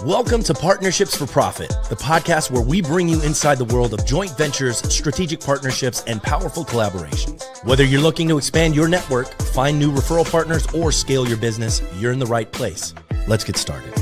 Welcome to Partnerships for Profit, the podcast where we bring you inside the world of joint ventures, strategic partnerships, and powerful collaborations. Whether you're looking to expand your network, find new referral partners, or scale your business, you're in the right place. Let's get started.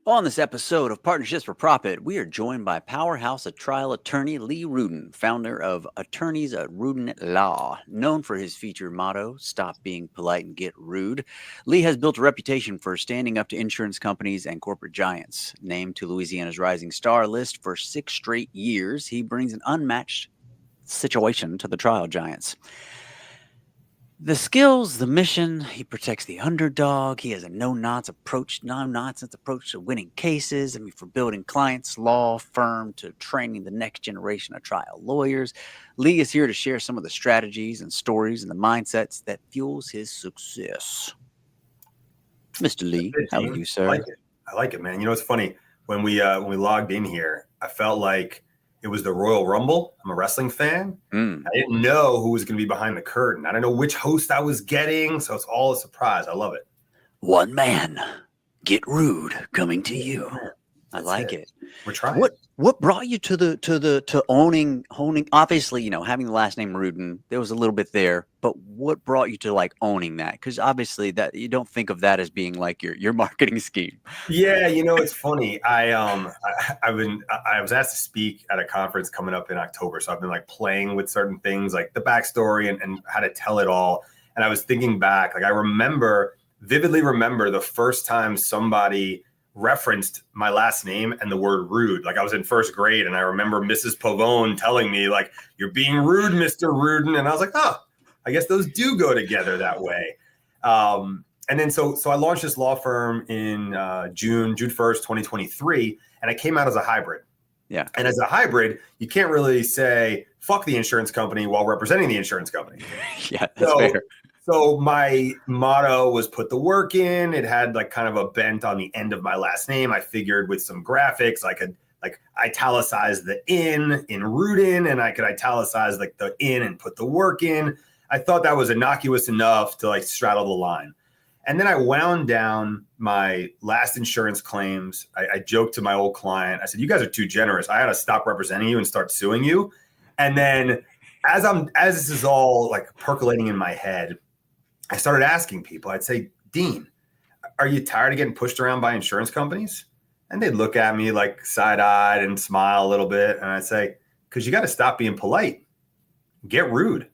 On this episode of Partnerships for Profit, we are joined by powerhouse trial attorney Lee Rudin, founder of Attorneys of RUDIN LAW. Known for his featured motto, "Stop being polite and get rude," Lee has built a reputation for standing up to insurance companies and corporate giants. Named to Louisiana's Rising Star list for 6 straight years, he brings an unmatched situation to the trial giants. The skills, the mission, he protects the underdog. He has a no-nonsense approach to winning cases. For building clients, law firm, to training the next generation of trial lawyers. Lee is here to share some of the strategies and stories and the mindsets that fuels his success. Mr. Lee, how are you, sir? I like it, man. You know, it's funny. When we logged in here, I felt like it was the Royal Rumble. I'm a wrestling fan. I didn't know who was going to be behind the curtain. I didn't know which host I was getting, so it's all a surprise. I love it. One man, get rude, coming to you. I like it. We're trying. What brought you to owning? Obviously, you know, having the last name Rudin, there was a little bit there, but what brought you to like owning that? Because obviously, that you don't think of that as being like your marketing scheme. Yeah, you know, it's funny. I was asked to speak at a conference coming up in October, so I've been like playing with certain things, like the backstory and how to tell it all. And I was thinking back, like I vividly remember the first time somebody referenced my last name and the word rude. Like I was in first grade and I remember Mrs. Pavone telling me like, "You're being rude, Mr. Rudin." And I was like, oh, I guess those do go together that way. And then so I launched this law firm in June 1st, 2023. And I came out as a hybrid. Yeah. And as a hybrid, you can't really say fuck the insurance company while representing the insurance company. Yeah, that's fair. So my motto was put the work in. It had like kind of a bent on the end of my last name. I figured with some graphics, I could like italicize the in Rudin, and I could italicize like the in and put the work in. I thought that was innocuous enough to like straddle the line. And then I wound down my last insurance claims. I joked to my old client. I said, "You guys are too generous. I got to stop representing you and start suing you." And then as this is all like percolating in my head, I started asking people. I'd say, "Dean, are you tired of getting pushed around by insurance companies?" And they'd look at me like side-eyed and smile a little bit. And I'd say, "Because you got to stop being polite. Get rude."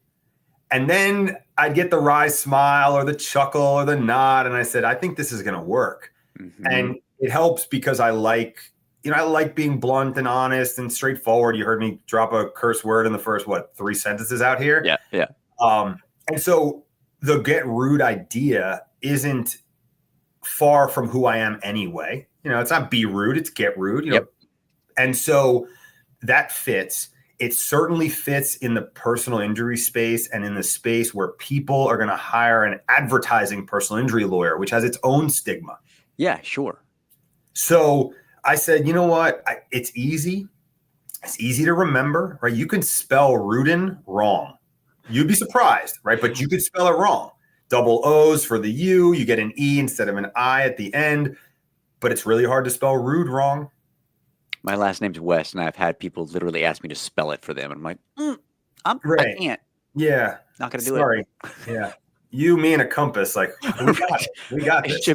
And then I'd get the wry smile or the chuckle or the nod. And I said, "I think this is going to work." Mm-hmm. And it helps because I like being blunt and honest and straightforward. You heard me drop a curse word in the first, 3 sentences out here? Yeah. And so the get rude idea isn't far from who I am anyway. You know, it's not be rude, it's get rude. You know? And so that fits. It certainly fits in the personal injury space and in the space where people are going to hire an advertising personal injury lawyer, which has its own stigma. Yeah, sure. So I said, you know what? It's easy. It's easy to remember, right? You can spell Rudin wrong. You'd be surprised, right? But you could spell it wrong. Double O's for the U. You get an E instead of an I at the end. But it's really hard to spell rude wrong. My last name's West, and I've had people literally ask me to spell it for them. And I'm like, I can't. Yeah. Not going to do it. Sorry. Yeah. You, me, and a compass. Like, we got this.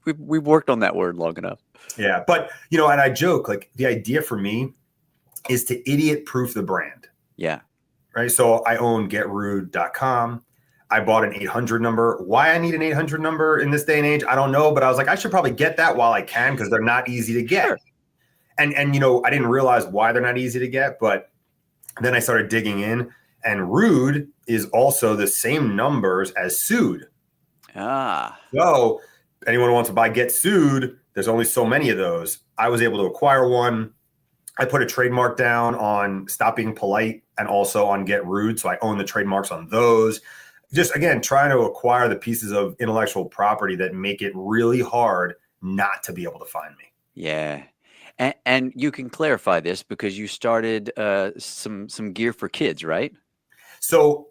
We've worked on that word long enough. Yeah. But, you know, and I joke, like, the idea for me is to idiot-proof the brand. Yeah. Right. So I own getrude.com. I bought an 800 number. Why I need an 800 number in this day and age, I don't know. But I was like, I should probably get that while I can because they're not easy to get. Sure. And you know, I didn't realize why they're not easy to get. But then I started digging in. And rude is also the same numbers as sued. So anyone who wants to buy get sued, there's only so many of those. I was able to acquire one. I put a trademark down on stop being polite and also on get rude. So I own the trademarks on those. Just, again, trying to acquire the pieces of intellectual property that make it really hard not to be able to find me. Yeah. And you can clarify this because you started some gear for kids, right? So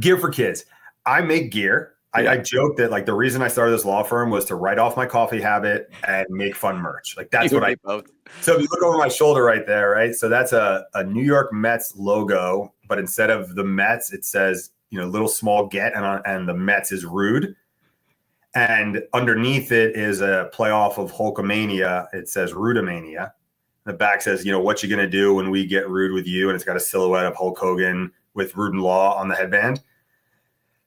gear for kids. I make gear. I joke that like the reason I started this law firm was to write off my coffee habit and make fun merch. Like that's what I both. So if you look over my shoulder right there, right? So that's a New York Mets logo, but instead of the Mets, it says, little small get, and the Mets is Rude. And underneath it is a playoff of Hulkamania. It says Rudimania. The back says, what you going to do when we get rude with you? And it's got a silhouette of Hulk Hogan with RUDIN LAW on the headband.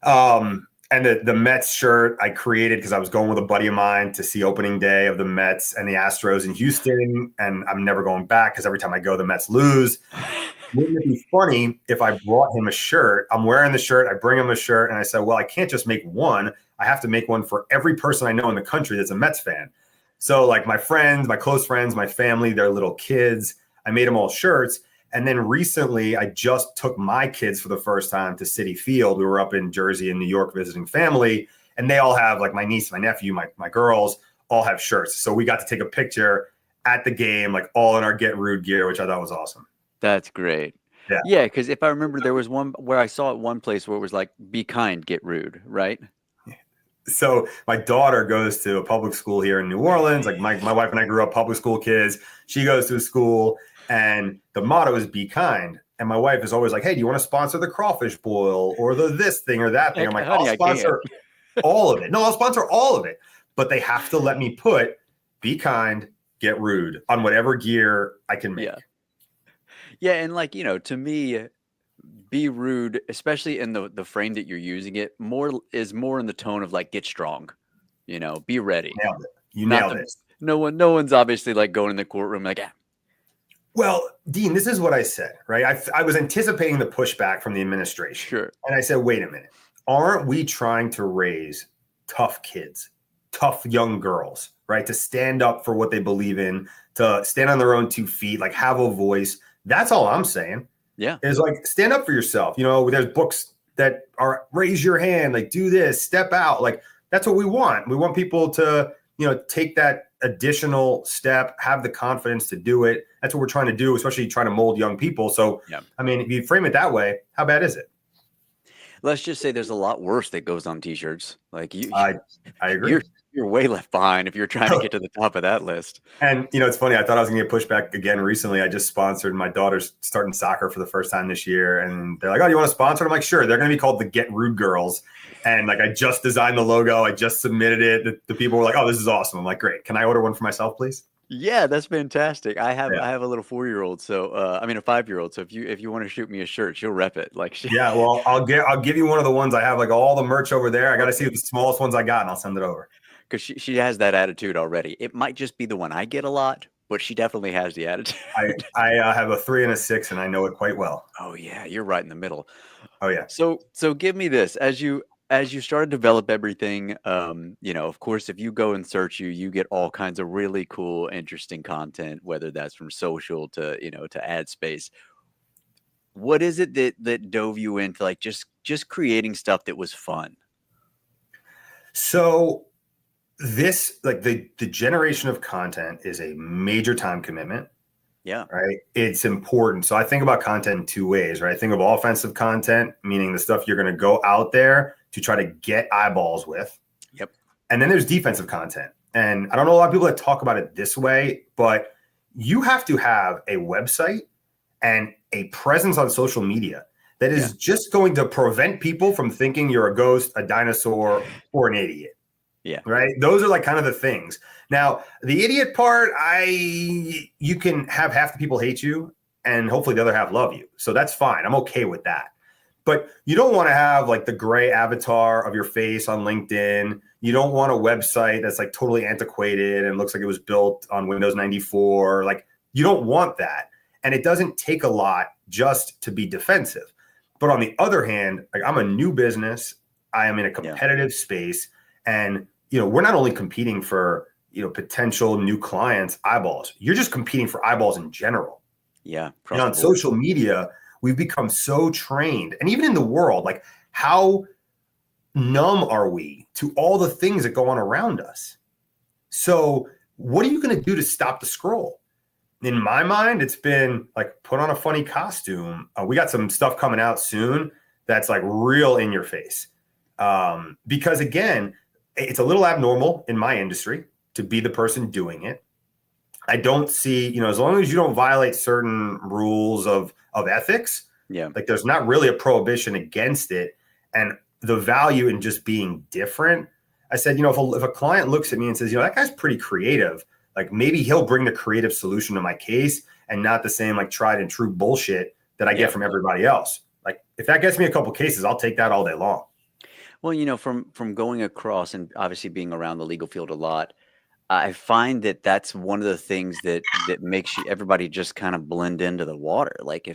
And the Mets shirt I created because I was going with a buddy of mine to see opening day of the Mets and the Astros in Houston. And I'm never going back because every time I go, the Mets lose. Wouldn't it be funny if I brought him a shirt? I'm wearing the shirt. I bring him a shirt. And I said, well, I can't just make one. I have to make one for every person I know in the country that's a Mets fan. So like my friends, my close friends, my family, their little kids, I made them all shirts. And then recently I just took my kids for the first time to Citi Field. We were up in Jersey and New York visiting family, and they all have, like my niece, my nephew, my girls all have shirts. So we got to take a picture at the game, like all in our Get Rude gear, which I thought was awesome. That's great. Yeah. Yeah, because if I remember, there was one where I saw it one place where it was like, be kind, get rude, right? So my daughter goes to a public school here in New Orleans. Like my wife and I grew up public school kids. She goes to a school and the motto is be kind. And my wife is always like, hey, do you want to sponsor the crawfish boil or the this thing or that thing? I'm like, honey, I'll sponsor all of it. No, I'll sponsor all of it. But they have to let me put be kind, get rude on whatever gear I can make. Yeah. And like, to me, be rude, especially in the frame that you're using it, is more in the tone of like, get strong, be ready. Nailed it. You nailed it. No one's obviously like going in the courtroom like, yeah. Well, Dean, this is what I said, right? I was anticipating the pushback from the administration. Sure. And I said, wait a minute. Aren't we trying to raise tough kids, tough young girls, right? To stand up for what they believe in, to stand on their own 2 feet, like have a voice. That's all I'm saying. Yeah. Is like stand up for yourself. There's books that are raise your hand, like do this, step out. Like that's what we want. We want people to, take that additional step, have the confidence to do it. That's what we're trying to do, especially trying to mold young people. So, yeah. I mean, if you frame it that way, how bad is it? Let's just say there's a lot worse that goes on t-shirts. Like I agree. You're way left behind if you're trying to get to the top of that list. And, it's funny. I thought I was going to get pushback again recently. I just sponsored my daughter's starting soccer for the first time this year. And they're like, oh, you want to sponsor? I'm like, sure. They're going to be called the Get Rude Girls. And like, I just designed the logo. I just submitted it. The people were like, oh, this is awesome. I'm like, great. Can I order one for myself, please? Yeah, that's fantastic. I have a little 4-year-old, so a 5-year-old. So if you want to shoot me a shirt, she'll rep it. Like yeah, well, I'll give you one of the ones I have, like all the merch over there. I got to see the smallest ones I got, and I'll send it over. Because she has that attitude already. It might just be the one I get a lot, but she definitely has the attitude. I have a 3 and a 6, and I know it quite well. Oh yeah, you're right in the middle. Oh yeah. So give me this as you start to develop everything. Of course, if you go and search, you get all kinds of really cool, interesting content, whether that's from social to to ad space. What is it that dove you into like just creating stuff that was fun? So this, like the generation of content is a major time commitment. Yeah. Right. It's important. So I think about content in 2 ways, right? I think of offensive content, meaning the stuff you're going to go out there to try to get eyeballs with. Yep. And then there's defensive content. And I don't know a lot of people that talk about it this way, but you have to have a website and a presence on social media that is just going to prevent people from thinking you're a ghost, a dinosaur, or an idiot. Yeah. Right. Those are like kind of the things. Now, the idiot part, you can have half the people hate you and hopefully the other half love you. So that's fine. I'm okay with that. But you don't want to have like the gray avatar of your face on LinkedIn. You don't want a website that's like totally antiquated and looks like it was built on Windows 94. Like you don't want that. And it doesn't take a lot just to be defensive. But on the other hand, like I'm a new business. I am in a competitive space. And, we're not only competing for, potential new clients' eyeballs. You're just competing for eyeballs in general. Yeah. And on social media, we've become so trained. And even in the world, like how numb are we to all the things that go on around us? So what are you going to do to stop the scroll? In my mind, it's been like put on a funny costume. We got some stuff coming out soon that's like real in your face. Because again, it's a little abnormal in my industry to be the person doing it. I don't see, as long as you don't violate certain rules of ethics, like there's not really a prohibition against it. And the value in just being different. I said, if a client looks at me and says, that guy's pretty creative, like maybe he'll bring the creative solution to my case and not the same like tried and true bullshit that I get from everybody else. Like if that gets me a couple cases, I'll take that all day long. Well, from going across and obviously being around the legal field a lot, I find that that's one of the things that makes everybody just kind of blend into the water. Like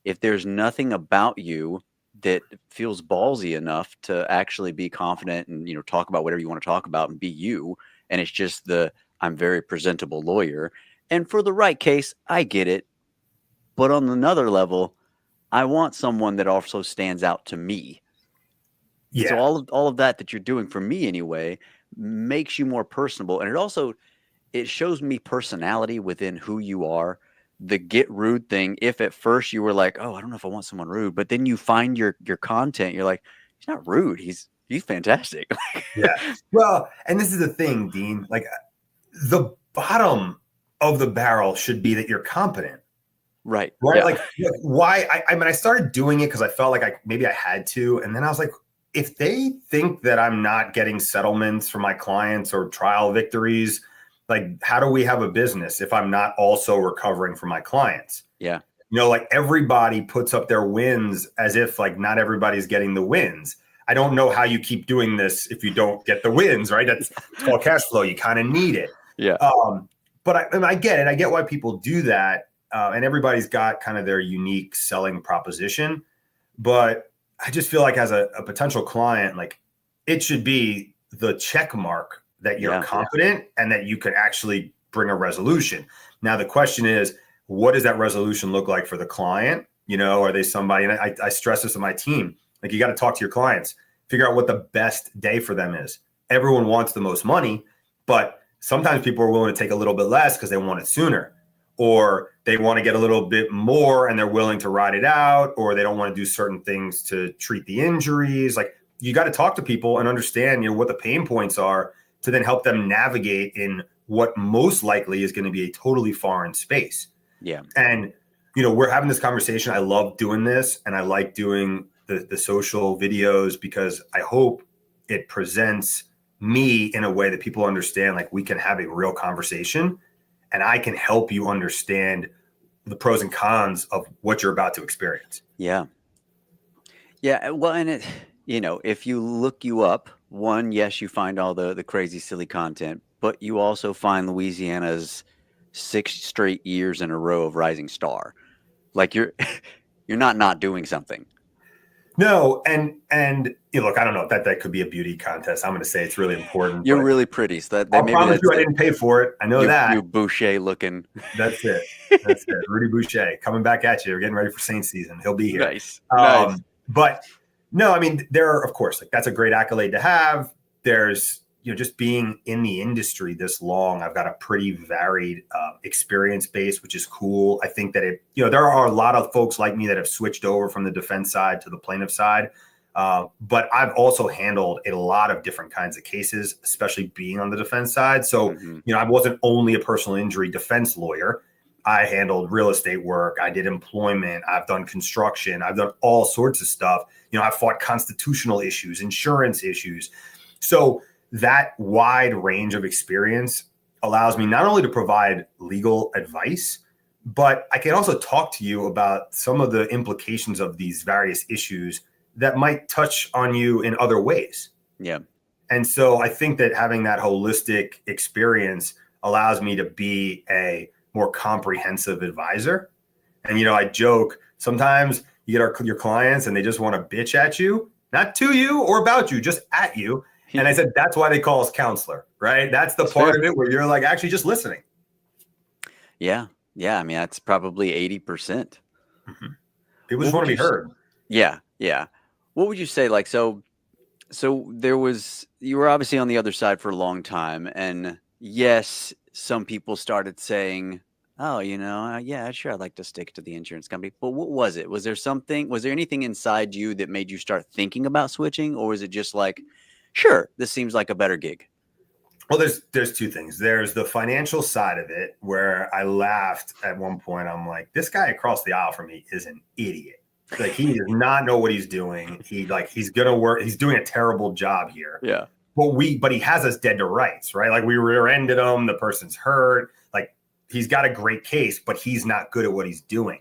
if there's nothing about you that feels ballsy enough to actually be confident and, talk about whatever you want to talk about and be you, and it's just I'm very presentable lawyer. And for the right case, I get it. But on another level, I want someone that also stands out to me. Yeah. So all of that you're doing for me anyway makes you more personable, and it shows me personality within who you are. The get rude thing, if at first you were like, oh, I don't know if I want someone rude, but then you find your content, you're like, he's not rude, he's fantastic. Yeah. Well, and this is the thing, Dean, like the bottom of the barrel should be that you're competent. Right. Yeah. Like why? I started doing it because I felt like maybe I had to. And then I was like, if they think that I'm not getting settlements for my clients or trial victories, like how do we have a business if I'm not also recovering for my clients? Yeah. Like everybody puts up their wins as if like not everybody's getting the wins. I don't know how you keep doing this if you don't get the wins, right? It's called cash flow. You kind of need it. Yeah. But I get it. I get why people do that. And everybody's got kind of their unique selling proposition. But I just feel like as a potential client, like it should be the check mark that you're competent and that you could actually bring a resolution. Now, the question is, what does that resolution look like for the client? Are they somebody, and I stress this with my team, like you got to talk to your clients, figure out what the best day for them is. Everyone wants the most money, but sometimes people are willing to take a little bit less because they want it sooner. Or they want to get a little bit more and they're willing to ride it out, or they don't want to do certain things to treat the injuries. Like you got to talk to people and understand, what the pain points are to then help them navigate in what most likely is going to be a totally foreign space. Yeah. And, we're having this conversation. I love doing this and I like doing the social videos because I hope it presents me in a way that people understand, like we can have a real conversation. And I can help you understand the pros and cons of what you're about to experience. Yeah. Yeah. Well, and if you look you up, one, yes, you find all the crazy, silly content, but you also find Louisiana's 6 straight years in a row of rising star. Like you're not doing something. No, and look, I don't know if that could be a beauty contest. I'm going to say it's really important. You're really pretty. So I promise you I didn't pay for it. I know that. You Boucher looking. That's it. Rudy Boucher coming back at you. We're getting ready for Saints season. He'll be here. Nice. Nice. But no, I mean, there are, of course, like that's a great accolade to have. There's, just being in the industry this long, I've got a pretty varied experience base, which is cool. I think that there are a lot of folks like me that have switched over from the defense side to the plaintiff side. But I've also handled a lot of different kinds of cases, especially being on the defense side. So, I wasn't only a personal injury defense lawyer. I handled real estate work. I did employment. I've done construction. I've done all sorts of stuff. I've fought constitutional issues, insurance issues. So that wide range of experience allows me not only to provide legal advice, but I can also talk to you about some of the implications of these various issues that might touch on you in other ways. Yeah. And so I think that having that holistic experience allows me to be a more comprehensive advisor. And, I joke, sometimes you get your clients and they just want to bitch at you, not to you or about you, just at you. And I said, that's why they call us counselor, right? That's the part of it where you're like actually just listening. Yeah. Yeah. I mean, that's probably 80%. Mm-hmm. People just want to be heard. Yeah. Yeah. What would you say? Like, so you were obviously on the other side for a long time. And yes, some people started saying, Oh, yeah, sure, I'd like to stick to the insurance company. But what was it? Was there anything inside you that made you start thinking about switching? Or was it just like, sure, this seems like a better gig? Well, there's two things. There's the financial side of it where I laughed at one point. I'm like, this guy across the aisle from me is an idiot. Like he does not know what he's doing. He's gonna work. He's doing a terrible job here. Yeah. But he has us dead to rights, right? Like we rear-ended him. The person's hurt. Like he's got a great case, but he's not good at what he's doing.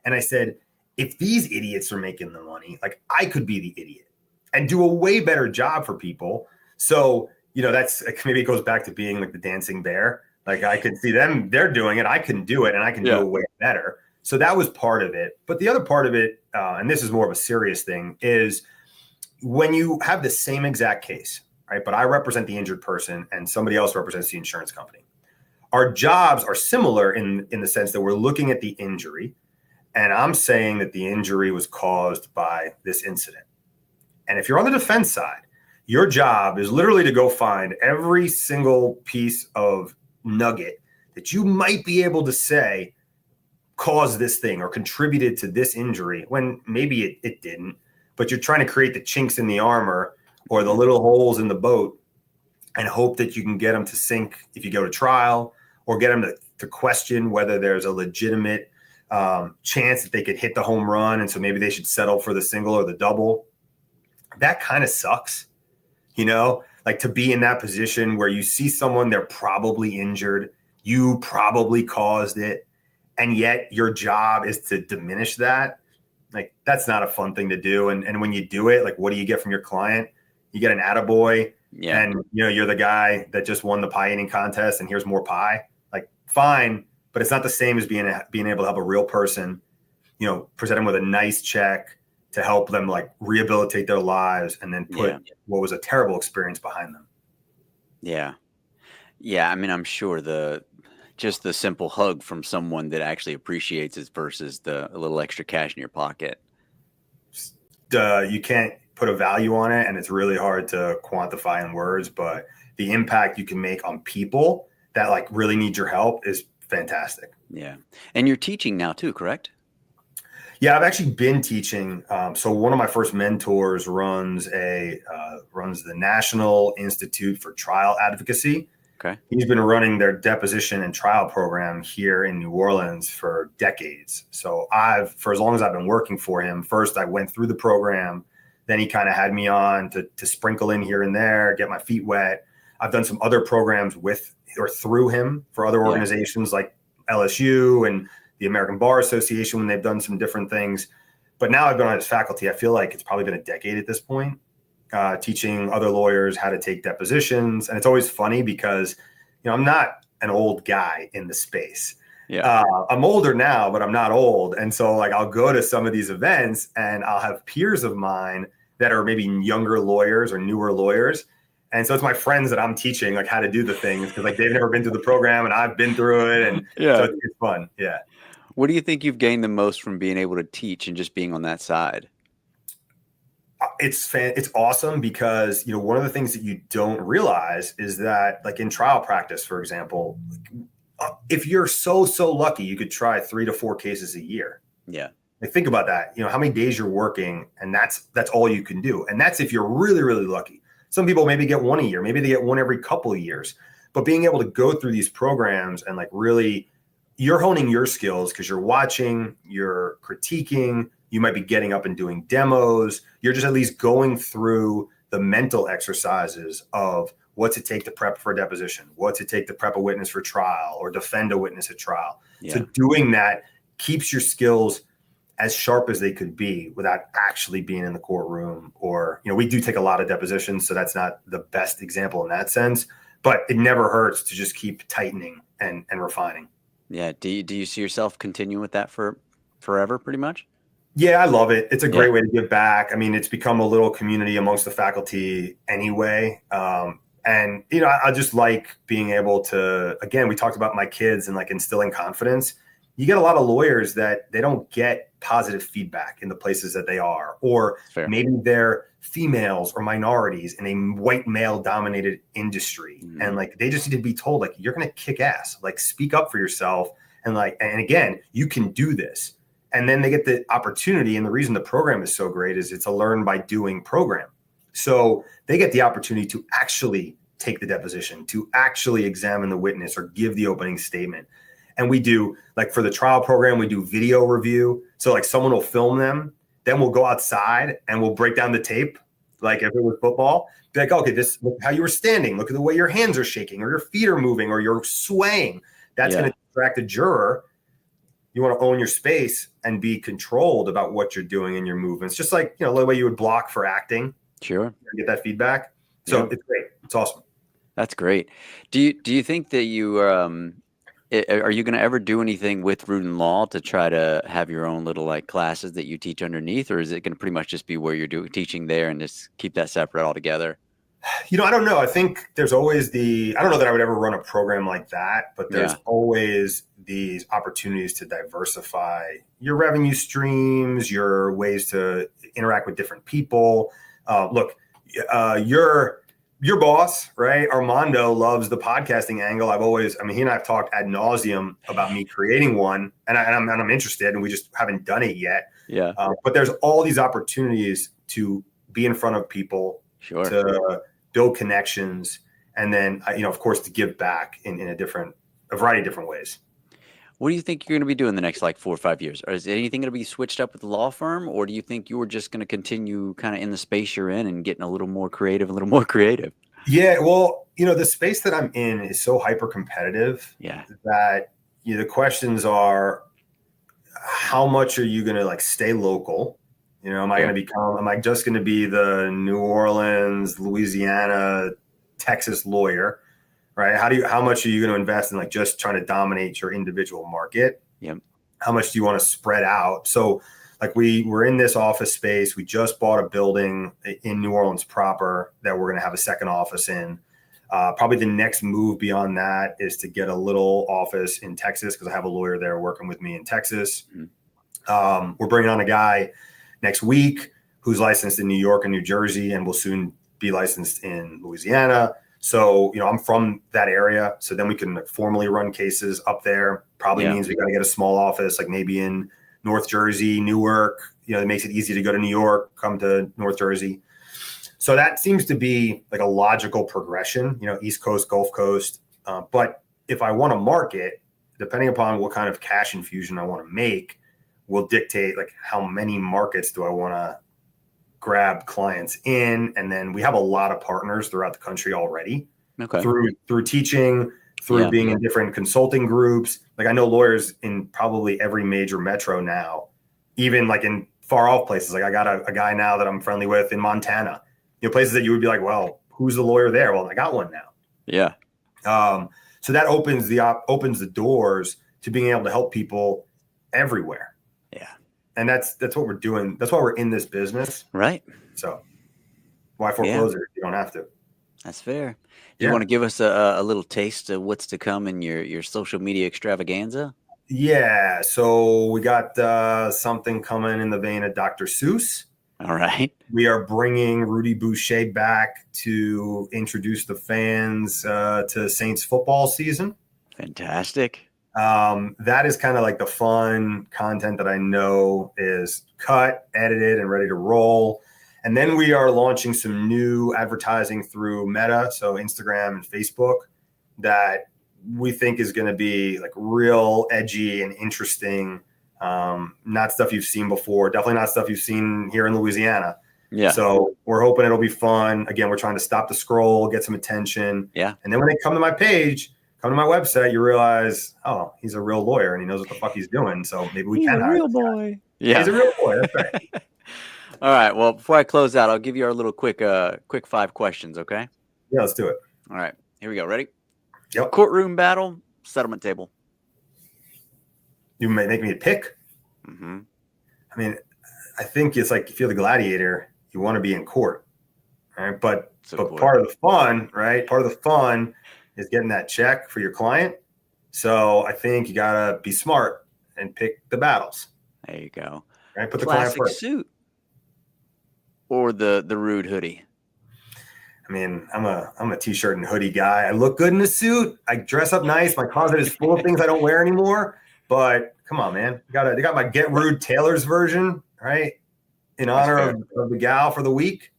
And I said, if these idiots are making the money, like I could be the idiot and do a way better job for people. So that's maybe it goes back to being like the dancing bear. Like I could see them, they're doing it. I can do it and I can do it way better. So that was part of it. But the other part of it, and this is more of a serious thing, is when you have the same exact case, right? But I represent the injured person and somebody else represents the insurance company. Our jobs are similar in the sense that we're looking at the injury. And I'm saying that the injury was caused by this incident. And if you're on the defense side, your job is literally to go find every single piece of nugget that you might be able to say caused this thing or contributed to this injury when maybe it didn't, but you're trying to create the chinks in the armor or the little holes in the boat and hope that you can get them to sink if you go to trial or get them to question whether there's a legitimate chance that they could hit the home run. And so maybe they should settle for the single or the double. That kind of sucks. Like to be in that position where you see someone, they're probably injured, you probably caused it, and yet your job is to diminish that. Like that's not a fun thing to do. And when you do it, like what do you get from your client? You get an attaboy, and you're the guy that just won the pie eating contest, and here's more pie. Like fine, but it's not the same as being able to help a real person, present them with a nice check to help them like rehabilitate their lives and then put what was a terrible experience behind them. Yeah. Yeah. I mean, I'm sure just the simple hug from someone that actually appreciates it versus a little extra cash in your pocket. You can't put a value on it and it's really hard to quantify in words, but the impact you can make on people that like really need your help is fantastic. Yeah. And you're teaching now too, correct? Yeah, I've actually been teaching. So one of my first mentors runs the National Institute for Trial Advocacy. Okay. He's been running their deposition and trial program here in New Orleans for decades. So for as long as I've been working for him, first I went through the program, then he kind of had me on to sprinkle in here and there, get my feet wet. I've done some other programs with or through him for other organizations like LSU and the American Bar Association when they've done some different things. But now I've been on his faculty. I feel like it's probably been a decade at this point, teaching other lawyers how to take depositions. And it's always funny because, I'm not an old guy in the space. Yeah. I'm older now, but I'm not old. And so like I'll go to some of these events and I'll have peers of mine that are maybe younger lawyers or newer lawyers. And so it's my friends that I'm teaching like how to do the things because like they've never been through the program and I've been through it. And so it's fun. Yeah. What do you think you've gained the most from being able to teach and just being on that side? It's awesome because, one of the things that you don't realize is that like in trial practice, for example, if you're so lucky, you could try 3 to 4 cases a year. Yeah. Like think about that, how many days you're working and that's all you can do. And that's if you're really, really lucky. Some people maybe get one a year, maybe they get one every couple of years, but being able to go through these programs and like really you're honing your skills because you're watching, you're critiquing, you might be getting up and doing demos. You're just at least going through the mental exercises of what's it take to prep for a deposition, what's it take to prep a witness for trial or defend a witness at trial. Yeah. So doing that keeps your skills as sharp as they could be without actually being in the courtroom. Or, we do take a lot of depositions, so that's not the best example in that sense, but it never hurts to just keep tightening and refining. Yeah. Do you see yourself continuing with that for forever pretty much? Yeah, I love it. It's a great way to give back. I mean, it's become a little community amongst the faculty anyway. And, I just like being able to, again, we talked about my kids and like instilling confidence. You get a lot of lawyers that they don't get positive feedback in the places that they are, or maybe they're females or minorities in a white male dominated industry. Mm-hmm. And like, they just need to be told, like, you're going to kick ass, like speak up for yourself And again, you can do this. And then they get the opportunity. And the reason the program is so great is it's a learn by doing program. So they get the opportunity to actually take the deposition, to actually examine the witness or give the opening statement. And we do, like for the trial program, we do video review. So like someone will film them, then we'll go outside and we'll break down the tape. Like if it was football, be like, okay, this, look how you were standing. Look at the way your hands are shaking or your feet are moving or you're swaying. That's going to distract a juror. You want to own your space and be controlled about what you're doing in your movements. Just like, the way you would block for acting. Sure. Get that feedback. So it's great. It's awesome. That's great. Do you think that you are you going to ever do anything with Rudin Law to try to have your own little like classes that you teach underneath, or is it going to pretty much just be where you're teaching there and just keep that separate altogether? I don't know. I think there's always I don't know that I would ever run a program like that, but there's always these opportunities to diversify your revenue streams, your ways to interact with different people. Look, your boss, right? Armando loves the podcasting angle. he and I have talked ad nauseum about me creating one, and I'm interested, and we just haven't done it yet. Yeah. But there's all these opportunities to be in front of people, to build connections, and then, of course, to give back in a variety of different ways. What do you think you're going to be doing the next 4 or 5 years? Or is anything going to be switched up with the law firm, or do you think you're just going to continue kind of in the space you're in and getting a little more creative? Yeah, well, the space that I'm in is so hyper competitive that the questions are, how much are you going to stay local? Am I just going to be the New Orleans, Louisiana, Texas lawyer? Right? How much are you going to invest in just trying to dominate your individual market? Yep. How much do you want to spread out? So we're in this office space. We just bought a building in New Orleans proper that we're going to have a second office in. Probably the next move beyond that is to get a little office in Texas, because I have a lawyer there working with me in Texas. Mm-hmm. We're bringing on a guy next week who's licensed in New York and New Jersey and will soon be licensed in Louisiana. So, I'm from that area. So then we can formally run cases up there. Probably means we got to get a small office, maybe in North Jersey, Newark. It makes it easy to go to New York, come to North Jersey. So that seems to be a logical progression, East Coast, Gulf Coast. But if I want to market, depending upon what kind of cash infusion I want to make, will dictate how many markets do I want to grab clients in. And then we have a lot of partners throughout the country already, through teaching, through being in different consulting groups. I know lawyers in probably every major metro now, even in far off places. I got a guy now that I'm friendly with in Montana, places that you would be like, well, who's the lawyer there? Well, I got one now. Yeah. So that opens the doors to being able to help people everywhere. Yeah. And that's what we're doing. That's why we're in this business. Right. So why foreclose it if you don't have to? That's fair. Do you want to give us a little taste of what's to come in your social media extravaganza? Yeah. So we got something coming in the vein of Dr. Seuss. All right. We are bringing Rudy Boucher back to introduce the fans to Saints football season. Fantastic. That is kind of the fun content that I know is cut, edited, and ready to roll. And then we are launching some new advertising through Meta, so Instagram and Facebook, that we think is going to be real edgy and interesting. Not stuff you've seen before. Definitely not stuff you've seen here in Louisiana. Yeah. So we're hoping it'll be fun. Again, we're trying to stop the scroll, get some attention. Yeah. And then when they come to my page, come to my website, you realize, oh, he's a real lawyer and he knows what the fuck he's doing. So maybe we can hire a real this guy. boy. Yeah. He's a real boy. That's right. All right. Well, before I close out, I'll give you our little quick 5 questions. Okay. Yeah, let's do it. All right. Here we go. Ready? Yep. Courtroom battle, settlement table. You may make me a pick. Mm-hmm. I mean, I think it's if you're the gladiator, you want to be in court, right? But part of the fun, right? Part of the fun is getting that check for your client. So I think you gotta be smart and pick the battles. There you go. Right? Put the client first. Suit or the Rude hoodie. I mean, I'm a t-shirt and hoodie guy. I look good in a suit. I dress up nice. My closet is full of things I don't wear anymore. But come on, man. They got my Get Rude Taylor's version, right? In honor of the gal for the week.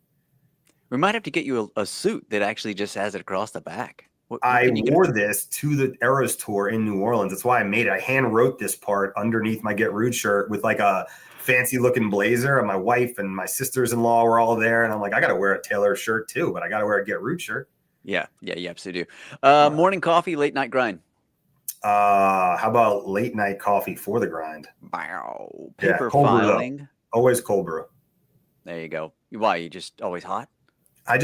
We might have to get you a suit that actually just has it across the back. I wore this to the Eras tour in New Orleans. That's why I made it. I hand wrote this part underneath my Get Rude shirt with like a fancy looking blazer. And my wife and my sisters-in-law were all there. And I'm like, I got to wear a Taylor shirt too, but I got to wear a Get Rude shirt. Yeah, you absolutely do. Morning coffee, late night grind. How about late night coffee for the grind? Wow. Paper cold filing. Brew, always cold brew. There you go. Why? You just always hot? I'm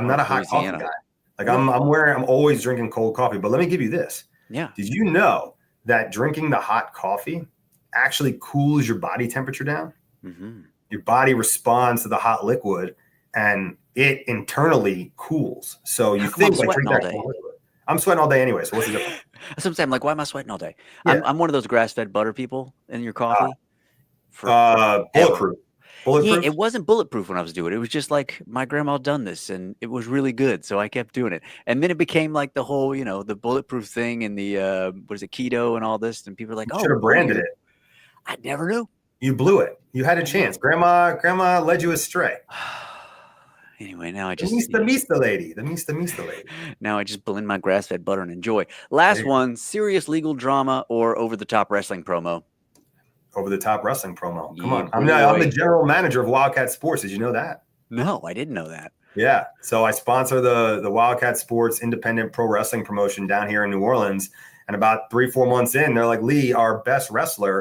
not a hot Louisiana. coffee guy. Like I'm always drinking cold coffee, but let me give you this. Yeah. Did you know that drinking the hot coffee actually cools your body temperature down? Mm-hmm. Your body responds to the hot liquid and it internally cools. So you think like drink that cold liquid. I'm sweating all day anyway. So what's the difference? That's what I'm saying. Like, why am I sweating all day? Yeah. I'm one of those grass-fed butter people in your coffee. Bulletproof. Yeah, it wasn't bulletproof when I was doing it. It was just like my grandma done this and it was really good. So I kept doing it. And then it became like the whole, the bulletproof thing and the, keto and all this. And people are like, you should have branded it. I never knew. You blew it. You had a chance. Grandma led you astray. Anyway, now I just the Mista lady. Now I just blend my grass-fed butter and enjoy. Last one, serious legal drama or over-the-top wrestling promo. Over-the-top wrestling promo. Come on. I'm the general manager of Wildcat Sports. Did you know that? No, I didn't know that. Yeah. So I sponsor the Wildcat Sports independent pro wrestling promotion down here in New Orleans. And about 3-4 months in, they're like, Lee, our best referee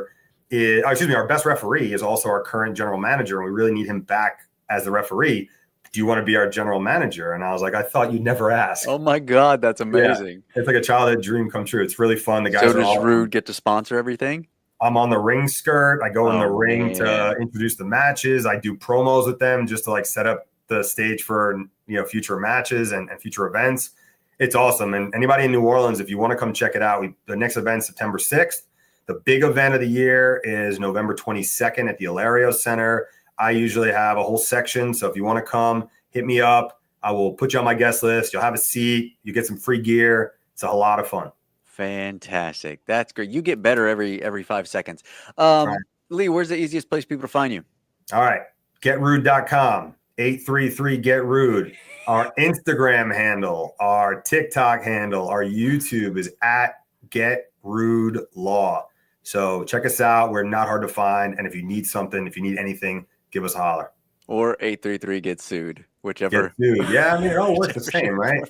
is also our current general manager. And we really need him back as the referee. Do you want to be our general manager? And I was like, I thought you'd never ask. Oh my God, that's amazing. Yeah. It's like a childhood dream come true. It's really fun. The guys so does Rude get to sponsor everything? I'm on the ring skirt. I go in the ring to introduce the matches. I do promos with them just to like set up the stage for future matches and future events. It's awesome. And anybody in New Orleans, if you want to come check it out, the next event September 6th. The big event of the year is November 22nd at the Hilario Center. I usually have a whole section. So if you want to come, hit me up. I will put you on my guest list. You'll have a seat. You get some free gear. It's a lot of fun. Fantastic. That's great. You get better every 5 seconds. Right. Lee, where's the easiest place people to find you? All right. GetRude.com, 833-GET-RUDE. Our Instagram handle, our TikTok handle, our YouTube is at Get Rude Law. So check us out. We're not hard to find. And if you need something, if you need anything, give us a holler. Or 833-GET-SUED, whichever. Get sued. Yeah, I mean, it all works the same, right?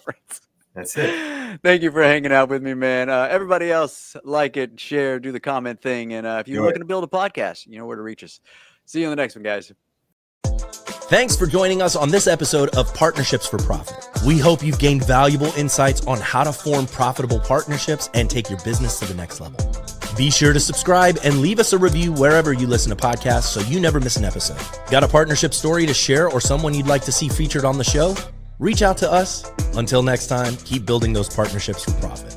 That's it. Thank you for hanging out with me, man. Everybody else, like it, share, do the comment thing. And if you're looking to build a podcast, you know where to reach us. See you on the next one, guys. Thanks for joining us on this episode of Partnerships for Profit. We hope you've gained valuable insights on how to form profitable partnerships and take your business to the next level. Be sure to subscribe and leave us a review wherever you listen to podcasts so you never miss an episode. Got a partnership story to share or someone you'd like to see featured on the show? Reach out to us. Until next time, keep building those partnerships for profit.